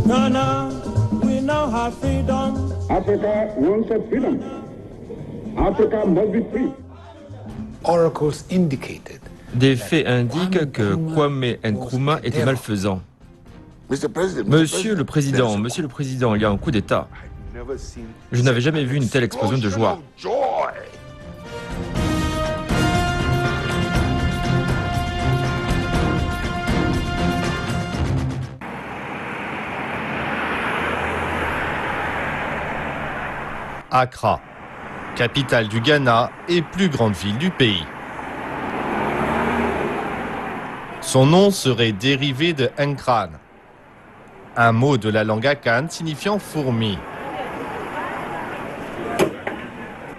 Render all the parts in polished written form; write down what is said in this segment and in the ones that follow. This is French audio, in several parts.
Ghana, we now have freedom. Africa wants freedom. Africa must be free. Oracles indicated. Des faits indiquent que Kwame Nkrumah était malfaisant. Monsieur le Président, il y a un coup d'État. Je n'avais jamais vu une telle explosion de joie. Accra, capitale du Ghana et plus grande ville du pays. Son nom serait dérivé de Nkran, un mot de la langue Akan signifiant fourmi.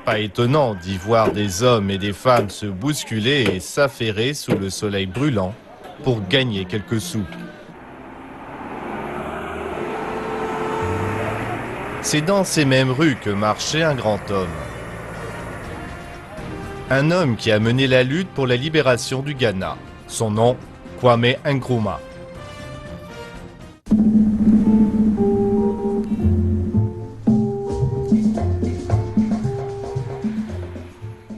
Pas étonnant d'y voir des hommes et des femmes se bousculer et s'affairer sous le soleil brûlant pour gagner quelques sous. C'est dans ces mêmes rues que marchait un grand homme. Un homme qui a mené la lutte pour la libération du Ghana. Son nom, Kwame Nkrumah.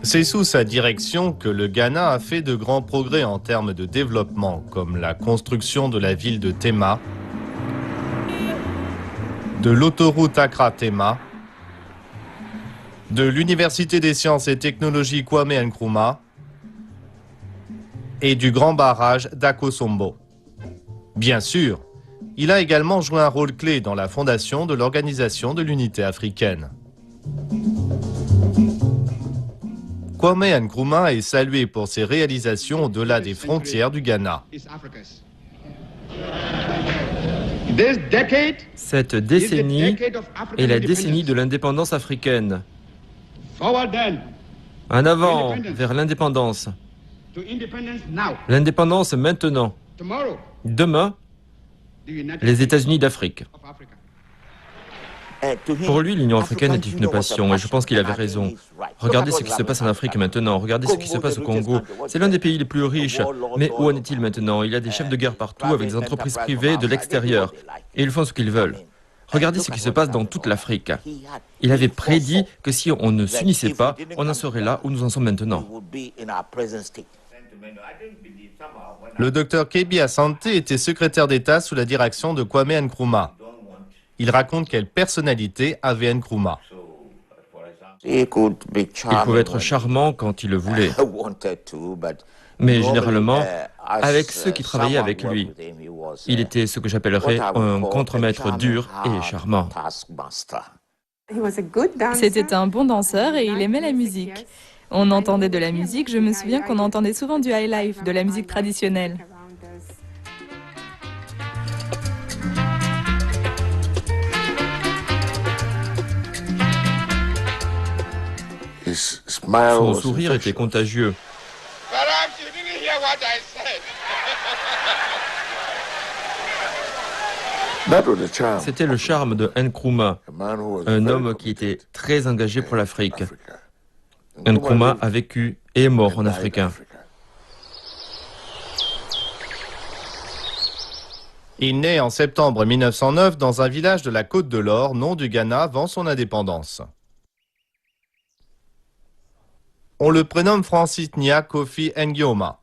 C'est sous sa direction que le Ghana a fait de grands progrès en termes de développement, comme la construction de la ville de Tema, de l'autoroute Accra-Tema, de l'Université des sciences et technologies Kwame Nkrumah et du grand barrage d'Akosombo. Bien sûr, il a également joué un rôle clé dans la fondation de l'Organisation de l'Unité africaine. Kwame Nkrumah est salué pour ses réalisations au-delà des frontières du Ghana. Cette décennie est la décennie de l'indépendance africaine. En avant, vers l'indépendance. L'indépendance maintenant. Demain, les États-Unis d'Afrique. Pour lui, l'Union africaine était une passion et je pense qu'il avait raison. Regardez ce qui se passe en Afrique maintenant, regardez ce qui se passe au Congo. C'est l'un des pays les plus riches. Mais où en est-il maintenant? Il y a des chefs de guerre partout avec des entreprises privées de l'extérieur. Et ils font ce qu'ils veulent. Regardez ce qui se passe dans toute l'Afrique. Il avait prédit que si on ne s'unissait pas, on en serait là où nous en sommes maintenant. Le docteur Kebi Asante était secrétaire d'État sous la direction de Kwame Nkrumah. Il raconte quelle personnalité avait Nkrumah. Il pouvait être charmant quand il le voulait. Mais généralement, avec ceux qui travaillaient avec lui, il était ce que j'appellerais un contremaître dur et charmant. C'était un bon danseur et il aimait la musique. On entendait de la musique, je me souviens qu'on entendait souvent du high life, de la musique traditionnelle. Son sourire était contagieux. C'était le charme de Nkrumah, un homme qui était très engagé pour l'Afrique. Nkrumah a vécu et est mort en africain. Il naît en septembre 1909 dans un village de la Côte de l'Or, nom du Ghana avant son indépendance. On le prénomme Francis Nya Kofi Ngioma.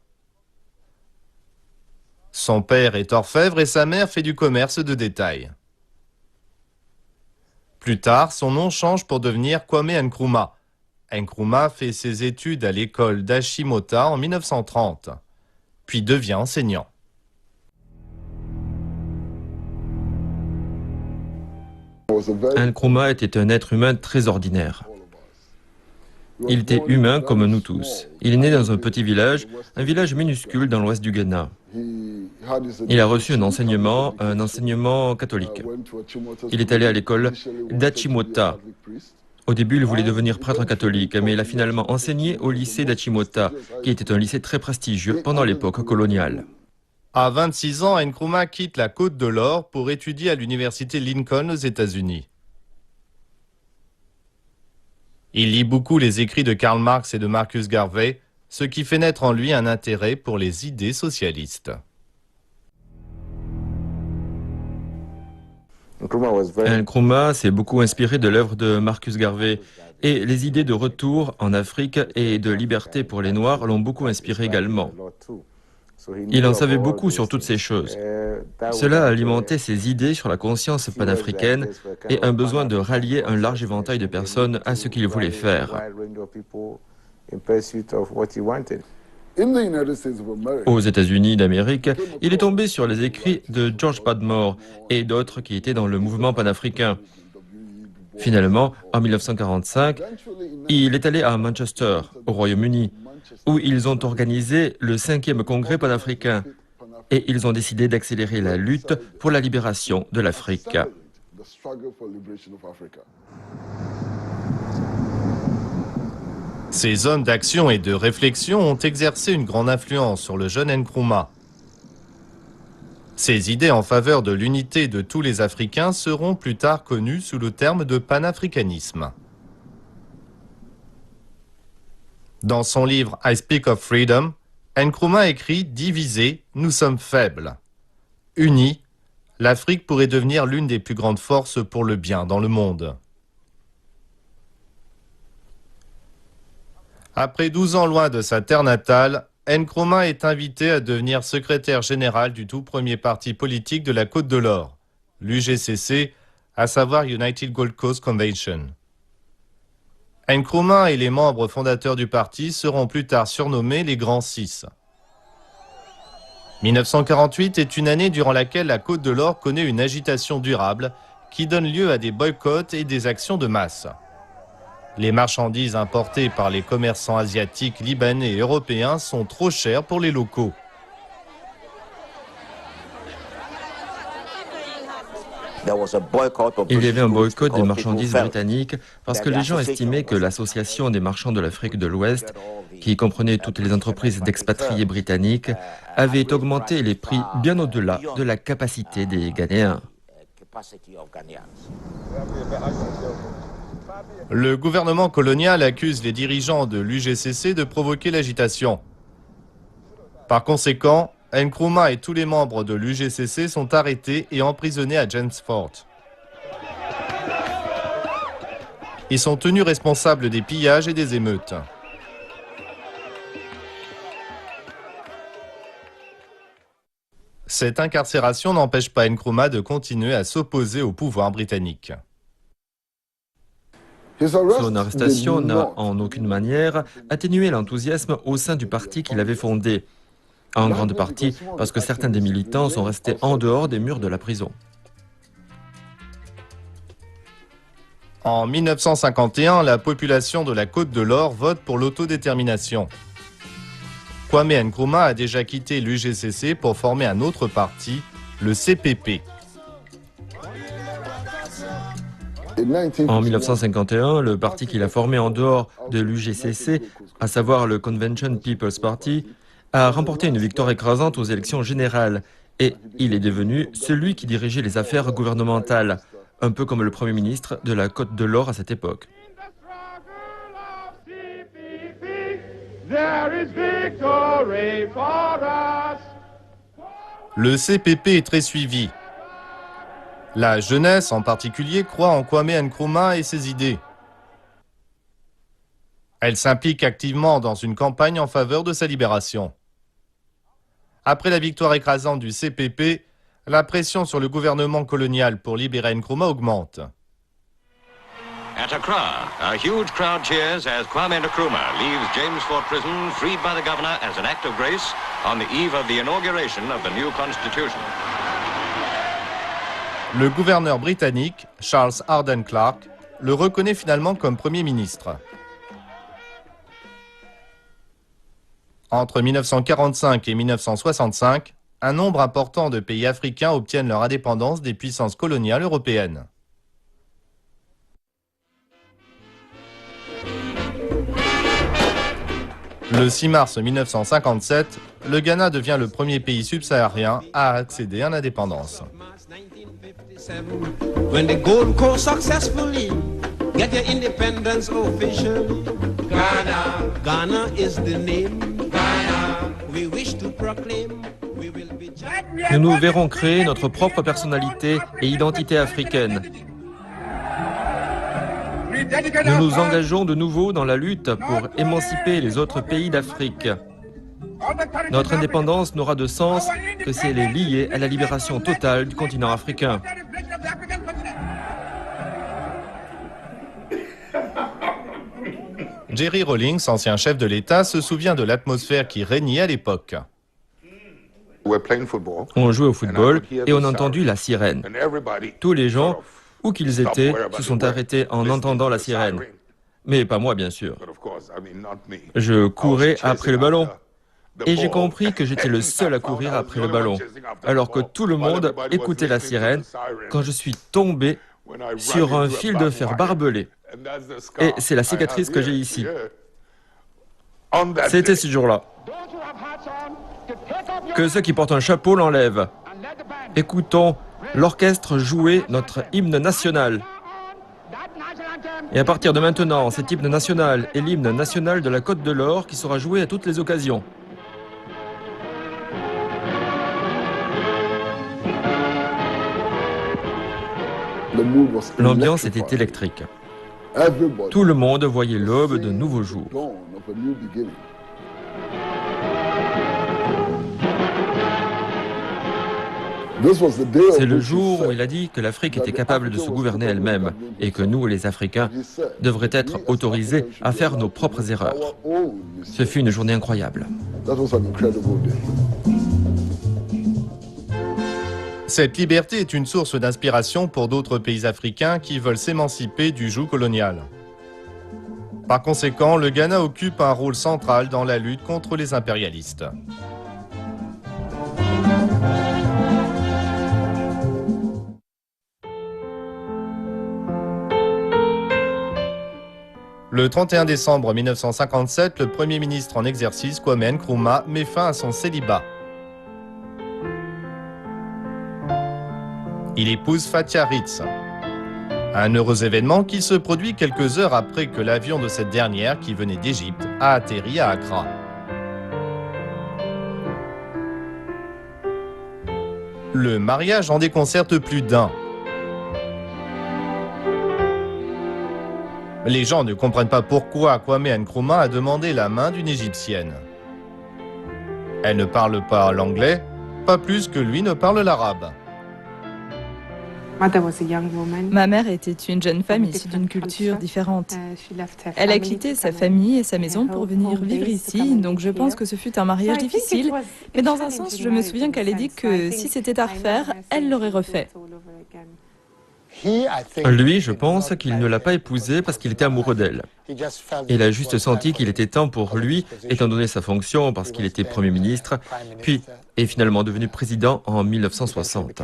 Son père est orfèvre et sa mère fait du commerce de détail. Plus tard, son nom change pour devenir Kwame Nkrumah. Nkrumah fait ses études à l'école d'Achimota en 1930, puis devient enseignant. Nkrumah était un être humain très ordinaire. Il était humain comme nous tous. Il est né dans un petit village, un village minuscule dans l'ouest du Ghana. Il a reçu un enseignement catholique. Il est allé à l'école d'Achimota. Au début, il voulait devenir prêtre catholique, mais il a finalement enseigné au lycée d'Achimota, qui était un lycée très prestigieux pendant l'époque coloniale. À 26 ans, Nkrumah quitte la Côte de l'Or pour étudier à l'université Lincoln aux États-Unis. Il lit beaucoup les écrits de Karl Marx et de Marcus Garvey, ce qui fait naître en lui un intérêt pour les idées socialistes. Nkrumah s'est beaucoup inspiré de l'œuvre de Marcus Garvey et les idées de retour en Afrique et de liberté pour les Noirs l'ont beaucoup inspiré également. Il en savait beaucoup sur toutes ces choses. Cela alimentait ses idées sur la conscience panafricaine et un besoin de rallier un large éventail de personnes à ce qu'il voulait faire. Aux États-Unis d'Amérique, il est tombé sur les écrits de George Padmore et d'autres qui étaient dans le mouvement panafricain. Finalement, en 1945, il est allé à Manchester, au Royaume-Uni, où ils ont organisé le 5e congrès panafricain et ils ont décidé d'accélérer la lutte pour la libération de l'Afrique. Ces hommes d'action et de réflexion ont exercé une grande influence sur le jeune Nkrumah. Ces idées en faveur de l'unité de tous les Africains seront plus tard connues sous le terme de panafricanisme. Dans son livre I Speak of Freedom, Nkrumah écrit « Divisés, nous sommes faibles. Unis, l'Afrique pourrait devenir l'une des plus grandes forces pour le bien dans le monde. » Après 12 ans loin de sa terre natale, Nkrumah est invité à devenir secrétaire général du tout premier parti politique de la Côte de l'Or, l'UGCC, à savoir United Gold Coast Convention. Nkrumah et les membres fondateurs du parti seront plus tard surnommés les Grands Six. 1948 est une année durant laquelle la Côte de l'Or connaît une agitation durable qui donne lieu à des boycotts et des actions de masse. Les marchandises importées par les commerçants asiatiques, libanais et européens sont trop chères pour les locaux. Il y avait un boycott des marchandises britanniques parce que les gens estimaient que l'Association des marchands de l'Afrique de l'Ouest, qui comprenait toutes les entreprises d'expatriés britanniques, avait augmenté les prix bien au-delà de la capacité des Ghanéens. Le gouvernement colonial accuse les dirigeants de l'UGCC de provoquer l'agitation. Par conséquent, Nkrumah et tous les membres de l'UGCC sont arrêtés et emprisonnés à James Fort. Ils sont tenus responsables des pillages et des émeutes. Cette incarcération n'empêche pas Nkrumah de continuer à s'opposer au pouvoir britannique. Son arrestation n'a en aucune manière atténué l'enthousiasme au sein du parti qu'il avait fondé, en grande partie parce que certains des militants sont restés en dehors des murs de la prison. En 1951, la population de la Côte de l'Or vote pour l'autodétermination. Kwame Nkrumah a déjà quitté l'UGCC pour former un autre parti, le CPP. En 1951, le parti qu'il a formé en dehors de l'UGCC, à savoir le Convention People's Party, a remporté une victoire écrasante aux élections générales et il est devenu celui qui dirigeait les affaires gouvernementales, un peu comme le Premier ministre de la Côte de l'Or à cette époque. Le CPP est très suivi. La jeunesse, en particulier, croit en Kwame Nkrumah et ses idées. Elle s'implique activement dans une campagne en faveur de sa libération. Après la victoire écrasante du CPP, la pression sur le gouvernement colonial pour libérer Nkrumah augmente. At Accra, a huge crowd cheers as Kwame Nkrumah leaves James Fort Prison, freed by the governor as an act of grace on the eve of the inauguration of the new constitution. Le gouverneur britannique, Charles Arden Clark, le reconnaît finalement comme Premier ministre. Entre 1945 et 1965, un nombre important de pays africains obtiennent leur indépendance des puissances coloniales européennes. Le 6 mars 1957, le Ghana devient le premier pays subsaharien à accéder à l'indépendance. When the Gold Coast successfully get their independence official, Ghana is the name. Ghana, we wish to proclaim. Nous nous verrons créer notre propre personnalité et identité africaine. Nous nous engageons de nouveau dans la lutte pour émanciper les autres pays d'Afrique. Notre indépendance n'aura de sens que si elle est liée à la libération totale du continent africain. Jerry Rawlings, ancien chef de l'État, se souvient de l'atmosphère qui régnait à l'époque. On jouait au football et on a entendu la sirène. Tous les gens, où qu'ils étaient, se sont arrêtés en entendant la sirène. Mais pas moi, bien sûr. Je courais après le ballon. Et j'ai compris que j'étais le seul à courir après le ballon, alors que tout le monde écoutait la sirène quand je suis tombé sur un fil de fer barbelé. Et c'est la cicatrice que j'ai ici. C'était ce jour-là. Que ceux qui portent un chapeau l'enlèvent. Écoutons l'orchestre jouer notre hymne national. Et à partir de maintenant, cet hymne national est l'hymne national de la Côte de l'Or qui sera joué à toutes les occasions. L'ambiance était électrique. Tout le monde voyait l'aube d'un nouveau jour. C'est le jour où il a dit que l'Afrique était capable de se gouverner elle-même et que nous, les Africains, devraient être autorisés à faire nos propres erreurs. Ce fut une journée incroyable. Cette liberté est une source d'inspiration pour d'autres pays africains qui veulent s'émanciper du joug colonial. Par conséquent, le Ghana occupe un rôle central dans la lutte contre les impérialistes. Le 31 décembre 1957, le Premier ministre en exercice, Kwame Nkrumah, met fin à son célibat. Il épouse Fathia Ritz. Un heureux événement qui se produit quelques heures après que l'avion de cette dernière, qui venait d'Égypte, a atterri à Accra. Le mariage en déconcerte plus d'un. Les gens ne comprennent pas pourquoi Kwame Nkrumah a demandé la main d'une Égyptienne. Elle ne parle pas l'anglais, pas plus que lui ne parle l'arabe. Ma mère était une jeune femme issue d'une culture différente. Elle a quitté sa famille et sa maison pour venir vivre ici, donc je pense que ce fut un mariage difficile. Mais dans un sens, je me souviens qu'elle a dit que si c'était à refaire, elle l'aurait refait. Lui, je pense qu'il ne l'a pas épousée parce qu'il était amoureux d'elle. Il a juste senti qu'il était temps pour lui, étant donné sa fonction, parce qu'il était Premier ministre, puis est finalement devenu président en 1960.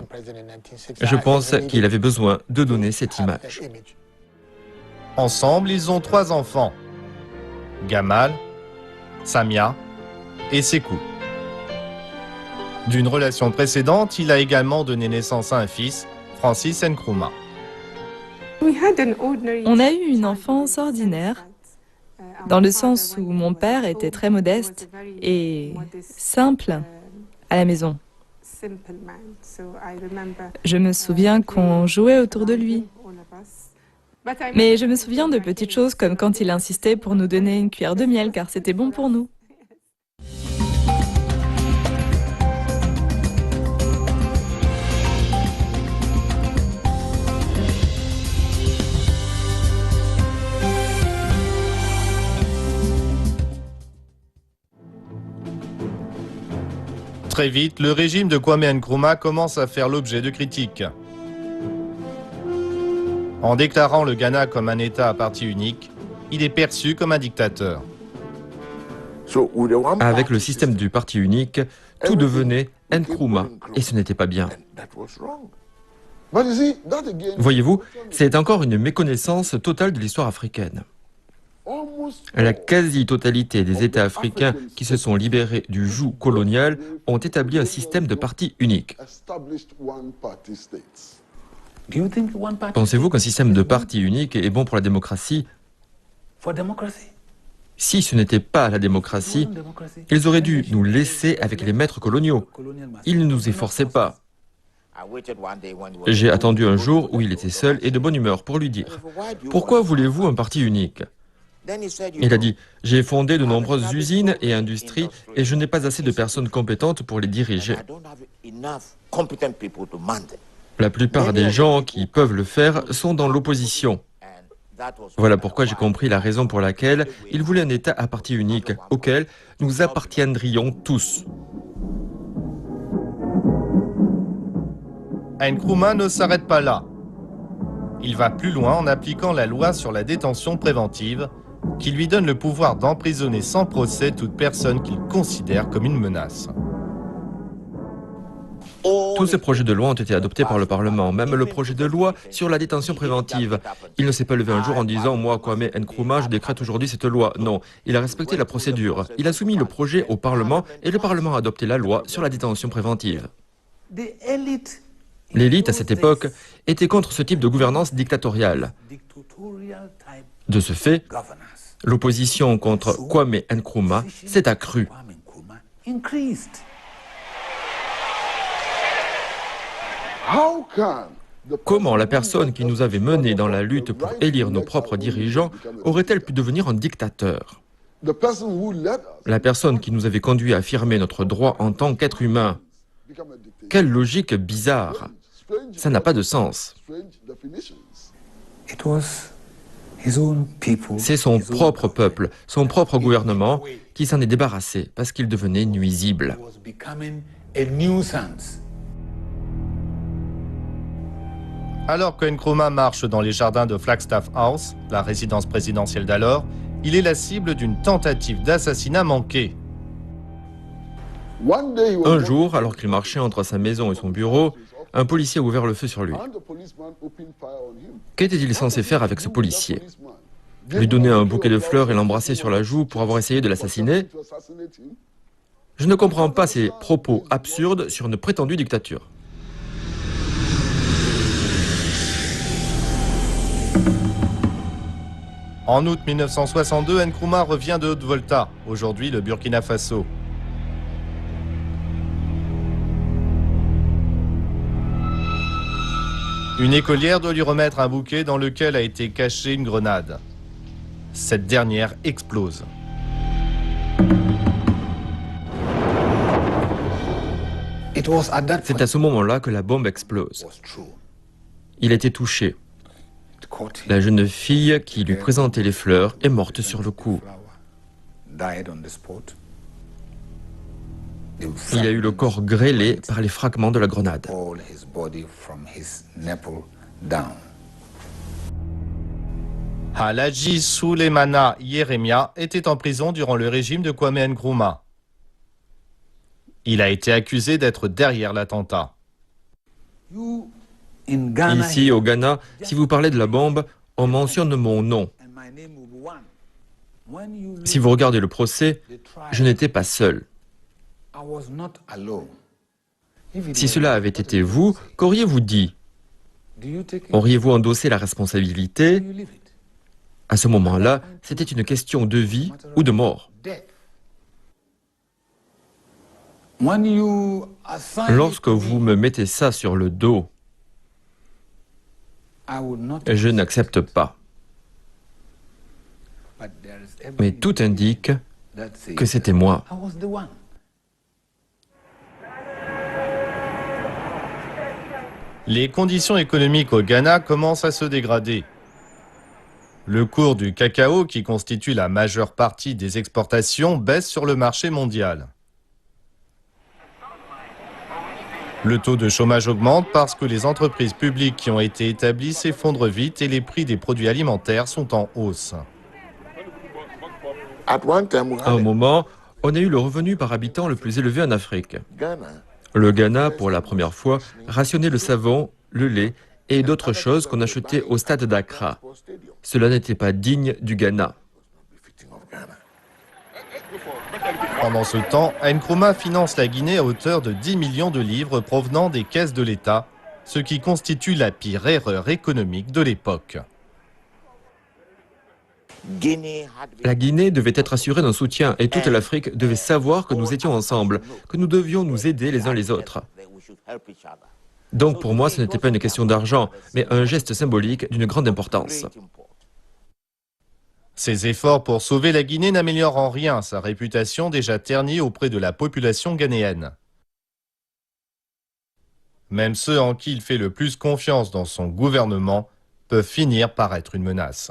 Je pense qu'il avait besoin de donner cette image. Ensemble, ils ont 3 enfants. Gamal, Samia et Sekou. D'une relation précédente, il a également donné naissance à un fils, Francis Nkrumah. On a eu une enfance ordinaire, dans le sens où mon père était très modeste et simple à la maison. Je me souviens qu'on jouait autour de lui. Mais je me souviens de petites choses comme quand il insistait pour nous donner une cuillère de miel car c'était bon pour nous. Très vite, le régime de Kwame Nkrumah commence à faire l'objet de critiques. En déclarant le Ghana comme un État à parti unique, il est perçu comme un dictateur. Avec le système du parti unique, tout devenait Nkrumah, et ce n'était pas bien. Voyez-vous, c'est encore une méconnaissance totale de l'histoire africaine. La quasi-totalité des États africains qui se sont libérés du joug colonial ont établi un système de parti unique. Pensez-vous qu'un système de parti unique est bon pour la démocratie? Si ce n'était pas la démocratie, ils auraient dû nous laisser avec les maîtres coloniaux. Ils ne nous y forçaient pas. J'ai attendu un jour où il était seul et de bonne humeur pour lui dire « Pourquoi voulez-vous un parti unique ?» Il a dit « J'ai fondé de nombreuses usines et industries et je n'ai pas assez de personnes compétentes pour les diriger. La plupart des gens qui peuvent le faire sont dans l'opposition. » Voilà pourquoi j'ai compris la raison pour laquelle il voulait un État à parti unique, auquel nous appartiendrions tous. Nkrumah ne s'arrête pas là. Il va plus loin en appliquant la loi sur la détention préventive, qui lui donne le pouvoir d'emprisonner sans procès toute personne qu'il considère comme une menace. Tous ces projets de loi ont été adoptés par le Parlement, même le projet de loi sur la détention préventive. Il ne s'est pas levé un jour en disant « Moi, Kwame Nkrumah, je décrète aujourd'hui cette loi ». Non, il a respecté la procédure. Il a soumis le projet au Parlement et le Parlement a adopté la loi sur la détention préventive. L'élite, à cette époque, était contre ce type de gouvernance dictatoriale. De ce fait, l'opposition contre Kwame Nkrumah s'est accrue. Comment la personne qui nous avait menés dans la lutte pour élire nos propres dirigeants aurait-elle pu devenir un dictateur? La personne qui nous avait conduits à affirmer notre droit en tant qu'être humain. Quelle logique bizarre! Ça n'a pas de sens. C'est son propre peuple, son propre gouvernement qui s'en est débarrassé parce qu'il devenait nuisible. Alors que Nkrumah marche dans les jardins de Flagstaff House, la résidence présidentielle d'alors, il est la cible d'une tentative d'assassinat manquée. Un jour, alors qu'il marchait entre sa maison et son bureau, un policier a ouvert le feu sur lui. Qu'était-il censé faire avec ce policier? Lui donner un bouquet de fleurs et l'embrasser sur la joue pour avoir essayé de l'assassiner? Je ne comprends pas ces propos absurdes sur une prétendue dictature. En août 1962, Nkrumah revient de Haute-Volta, aujourd'hui le Burkina Faso. Une écolière doit lui remettre un bouquet dans lequel a été cachée une grenade. Cette dernière explose. C'est à ce moment-là que la bombe explose. Il était touché. La jeune fille qui lui présentait les fleurs est morte sur le coup. Il a eu le corps grêlé par les fragments de la grenade. Alhaji Souleymana Yeremia était en prison durant le régime de Kwame Nkrumah. Il a été accusé d'être derrière l'attentat. Ici, au Ghana, si vous parlez de la bombe, on mentionne mon nom. Si vous regardez le procès, je n'étais pas seul. Si cela avait été vous, qu'auriez-vous dit? Auriez-vous endossé la responsabilité? À ce moment-là, c'était une question de vie ou de mort. Lorsque vous me mettez ça sur le dos, je n'accepte pas. Mais tout indique que c'était moi. Les conditions économiques au Ghana commencent à se dégrader. Le cours du cacao, qui constitue la majeure partie des exportations, baisse sur le marché mondial. Le taux de chômage augmente parce que les entreprises publiques qui ont été établies s'effondrent vite et les prix des produits alimentaires sont en hausse. À un moment, on a eu le revenu par habitant le plus élevé en Afrique. Le Ghana, pour la première fois, rationnait le savon, le lait et d'autres choses qu'on achetait au stade d'Accra. Cela n'était pas digne du Ghana. Pendant ce temps, Nkrumah finance la Guinée à hauteur de 10 millions de livres provenant des caisses de l'État, ce qui constitue la pire erreur économique de l'époque. La Guinée devait être assurée d'un soutien et toute l'Afrique devait savoir que nous étions ensemble, que nous devions nous aider les uns les autres. Donc pour moi, ce n'était pas une question d'argent, mais un geste symbolique d'une grande importance. Ces efforts pour sauver la Guinée n'améliorent en rien sa réputation déjà ternie auprès de la population ghanéenne. Même ceux en qui il fait le plus confiance dans son gouvernement peuvent finir par être une menace.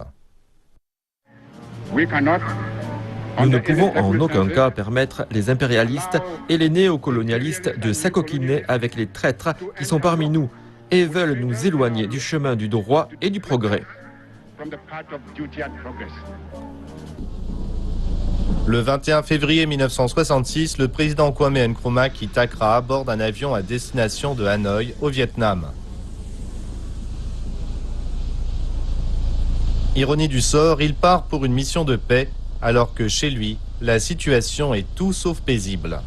Nous ne pouvons en aucun cas permettre les impérialistes et les néocolonialistes de s'acoquiner avec les traîtres qui sont parmi nous et veulent nous éloigner du chemin du droit et du progrès. Le 21 février 1966, le président Kwame Nkrumah quitte Accra à bord d'un avion à destination de Hanoï, au Vietnam. Ironie du sort, il part pour une mission de paix, alors que chez lui, la situation est tout sauf paisible.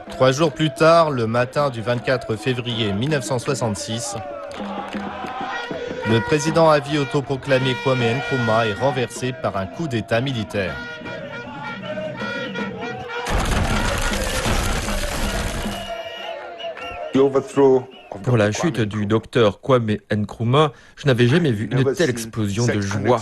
3 jours plus tard, le matin du 24 février 1966, le président à vie autoproclamé Kwame Nkrumah est renversé par un coup d'État militaire. Pour la chute du docteur Kwame Nkrumah, je n'avais jamais vu une telle explosion de joie.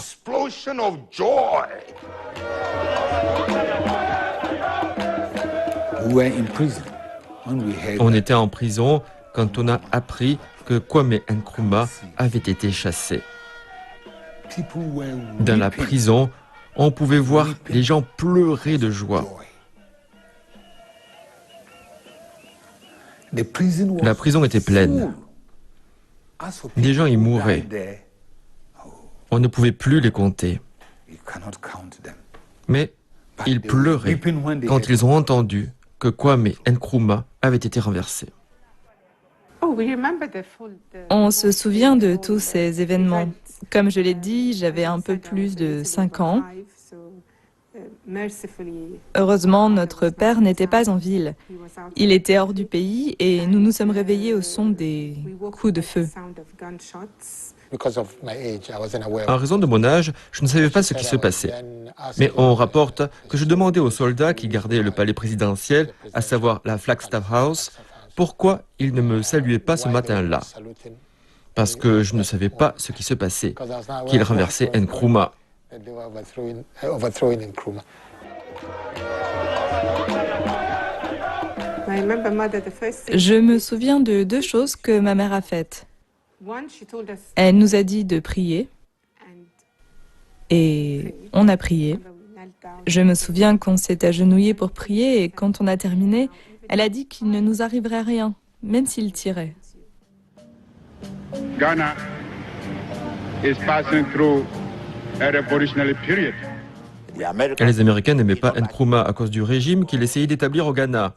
On était en prison quand on a appris que Kwame Nkrumah avait été chassé. Dans la prison, on pouvait voir les gens pleurer de joie. La prison était pleine. Des gens y mouraient. On ne pouvait plus les compter. Mais ils pleuraient quand ils ont entendu que Kwame Nkrumah avait été renversé. On se souvient de tous ces événements. Comme je l'ai dit, j'avais un peu plus de 5 ans. Heureusement, notre père n'était pas en ville. Il était hors du pays et nous nous sommes réveillés au son des coups de feu. En raison de mon âge, je ne savais pas ce qui se passait. Mais on rapporte que je demandais aux soldats qui gardaient le palais présidentiel, à savoir la Flagstaff House, pourquoi ils ne me saluaient pas ce matin-là. Parce que je ne savais pas ce qui se passait, qu'ils renversaient Nkrumah. Je me souviens de 2 choses que ma mère a faites. Elle nous a dit de prier et on a prié. Je me souviens qu'on s'est agenouillé pour prier et quand on a terminé, elle a dit qu'il ne nous arriverait rien, même s'il tirait. Ghana is passing through a revolutionary period. Les Américains n'aimaient pas Nkrumah à cause du régime qu'il essayait d'établir au Ghana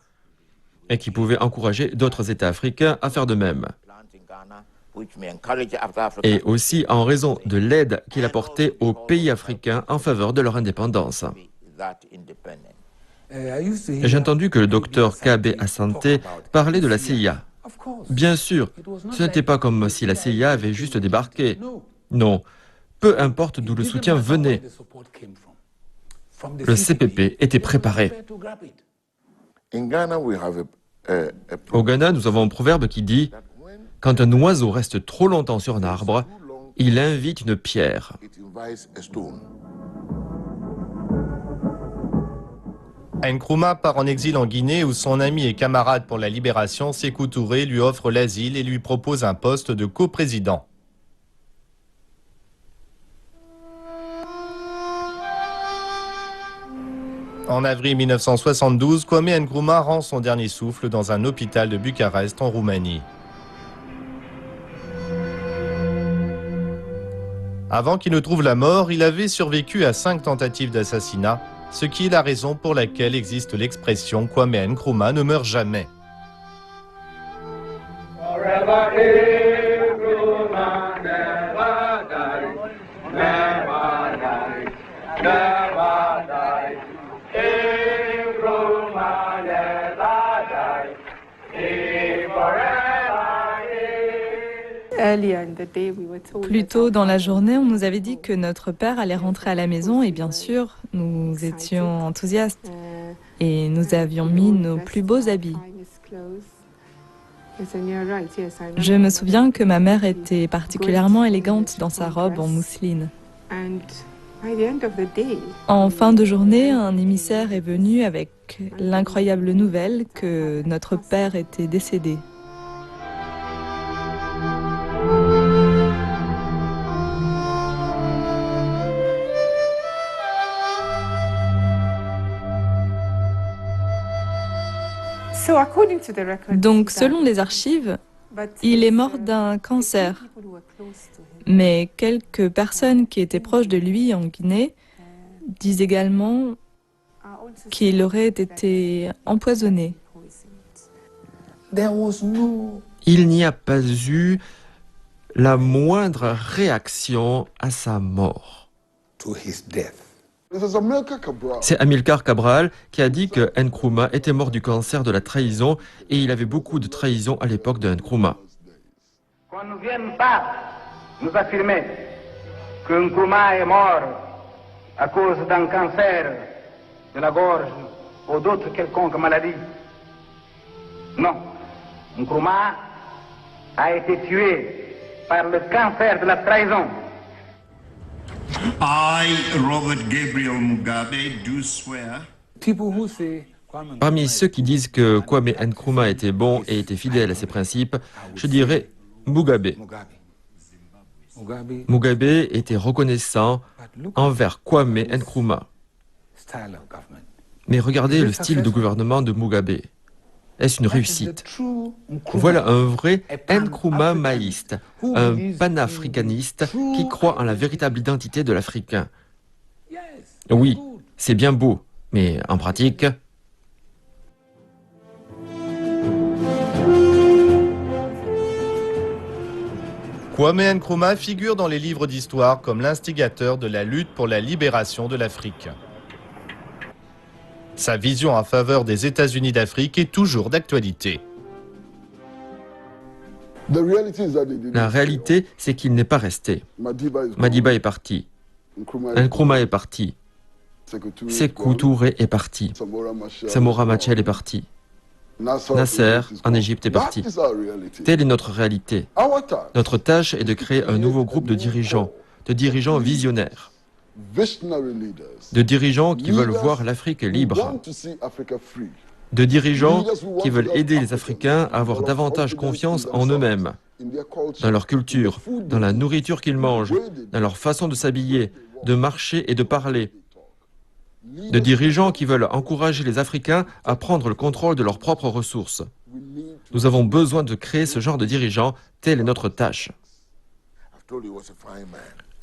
et qui pouvait encourager d'autres États africains à faire de même. Et aussi en raison de l'aide qu'il apportait aux pays africains en faveur de leur indépendance. J'ai entendu que le docteur Kabe Asante parlait de la CIA. Bien sûr, ce n'était pas comme si la CIA avait juste débarqué. Non, peu importe d'où le soutien venait. Le CPP était préparé. Au Ghana, nous avons un proverbe qui dit « Quand un oiseau reste trop longtemps sur un arbre, il invite une pierre ». Nkrumah part en exil en Guinée où son ami et camarade pour la libération, Sékou Touré, lui offre l'asile et lui propose un poste de coprésident. En avril 1972, Kwame Nkrumah rend son dernier souffle dans un hôpital de Bucarest en Roumanie. Avant qu'il ne trouve la mort, il avait survécu à 5 tentatives d'assassinat, ce qui est la raison pour laquelle existe l'expression Kwame Nkrumah ne meurt jamais. Forever Nkrumah never dies, never dies. Plus tôt dans la journée, on nous avait dit que notre père allait rentrer à la maison et bien sûr, nous étions enthousiastes et nous avions mis nos plus beaux habits. Je me souviens que ma mère était particulièrement élégante dans sa robe en mousseline. En fin de journée, un émissaire est venu avec l'incroyable nouvelle que notre père était décédé. Donc, selon les archives, il est mort d'un cancer. Mais quelques personnes qui étaient proches de lui en Guinée disent également qu'il aurait été empoisonné. Il n'y a pas eu la moindre réaction à sa mort. C'est Amilcar Cabral qui a dit que Nkrumah était mort du cancer de la trahison et il avait beaucoup de trahison à l'époque de Nkrumah. Qu'on ne vienne pas nous affirmer que Nkrumah est mort à cause d'un cancer de la gorge ou d'autres quelconques maladies. Non, Nkrumah a été tué par le cancer de la trahison. I, Robert Gabriel Mugabe, do swear. Parmi ceux qui disent que Kwame Nkrumah était bon et était fidèle à ses principes, je dirais Mugabe. Mugabe était reconnaissant envers Kwame Nkrumah. Mais regardez le style de gouvernement de Mugabe. Est-ce une réussite? Voilà un vrai Nkrumah maïste, un panafricaniste qui croit en la véritable identité de l'Africain. Oui, c'est bien beau, mais en pratique... Kwame Nkrumah figure dans les livres d'histoire comme l'instigateur de la lutte pour la libération de l'Afrique. Sa vision en faveur des États-Unis d'Afrique est toujours d'actualité. La réalité, c'est qu'il n'est pas resté. Madiba est parti. Nkrumah est parti. Sékou Touré est parti. Samora Machel est parti. Nasser, en Égypte, est parti. Telle est notre réalité. Notre tâche est de créer un nouveau groupe de dirigeants visionnaires, de dirigeants qui veulent voir l'Afrique libre, de dirigeants qui veulent aider les Africains à avoir davantage confiance en eux-mêmes, dans leur culture, dans la nourriture qu'ils mangent, dans leur façon de s'habiller, de marcher et de parler. De dirigeants qui veulent encourager les Africains à prendre le contrôle de leurs propres ressources. Nous avons besoin de créer ce genre de dirigeants, telle est notre tâche.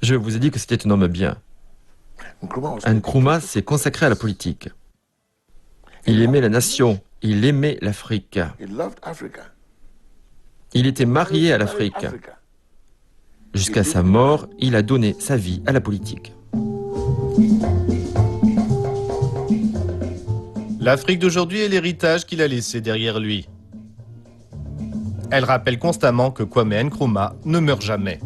Je vous ai dit que c'était un homme bien. Nkrumah s'est consacré à la politique. Il aimait la nation, il aimait l'Afrique. Il était marié à l'Afrique. Jusqu'à sa mort, il a donné sa vie à la politique. L'Afrique d'aujourd'hui est l'héritage qu'il a laissé derrière lui. Elle rappelle constamment que Kwame Nkrumah ne meurt jamais.